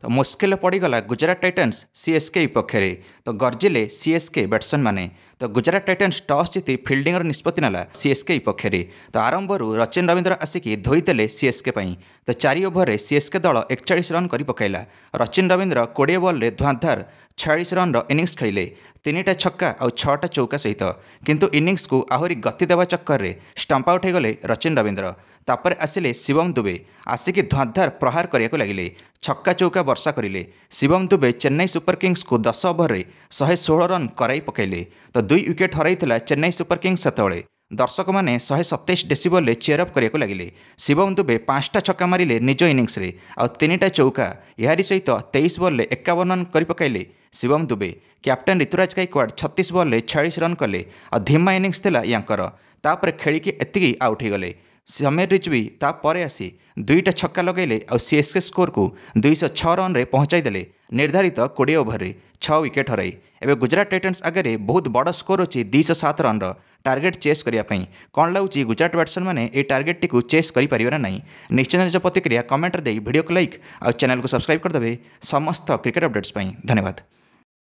तो मुस्किल पड़गला Gujarat titans CSK विपक्ष तो गर्जिले सीएसके बैट्समैन माने तो गुजरात टाइटन्स टॉस जीति फिल्डिंग निष्पत्ति नाला सीएसके विपक्ष तो आरंभ रचिन रवींद्र आसिकी धोईदेले सीएसके तो 4 ओभर सीएसके दल 41 रन कर पकाइला। रचिन रवींद्र 20 बॉल रे धुआंधार 46 रन इनिंग्स खेलिले 3टा छक्का और 6टा चौका सहित किंतु इनिंग्स को आहरी गति देवा चक्कर में स्टंप आउट होगले रचिन रवींद्र। तापर आसिले शिवम दुबे आसिकी धुआंधार प्रहार करने लगिले छक्का चौका वर्षा करिले। शिवम दुबे चेन्नई सुपर किंग्स को 10 ओभर रे 116 रन कराई पकाइले तो 2 विकेट हराइथिला चेन्नई सुपर किंग्स सेतबेले दर्शक मैंने 127 डेसिबल चेयरअप करने लगिले। शिवम दुबे 5टा छक्का मारिले निज इनिंग्स रे और 3टा चौका यारी सहित 23 बॉल 51 रन कर पकाइले Shivam Dube. Captain Ruturaj Gaikwad 36 ball 46 run कले और धीमा इनिंग्स थिला यांकर तापर खेलिकी एतिकी आउट होगले। समीर रिजवी तापर आसी 2टा छक्का लगेले और सीएसके स्कोर को 206 रन रे पहुंचाईदेले निर्धारित 20 ओभर रे 6 विकेट हराई। एवं गुजरात टाइटन्स आगे बहुत बड़ स्कोर अच्छी 207 रन टार्गेट चेस करने कौन लगुच गुजरात बैट्समैन मैंने ये टार्गेट टी चेस करें ना। निश्चित निज प्रतिक्रिया कमेंट दे वीडियो को लाइक और चैनल को सब्सक्राइब करदे समस्त क्रिकेट अपडेट्स धन्यवाद।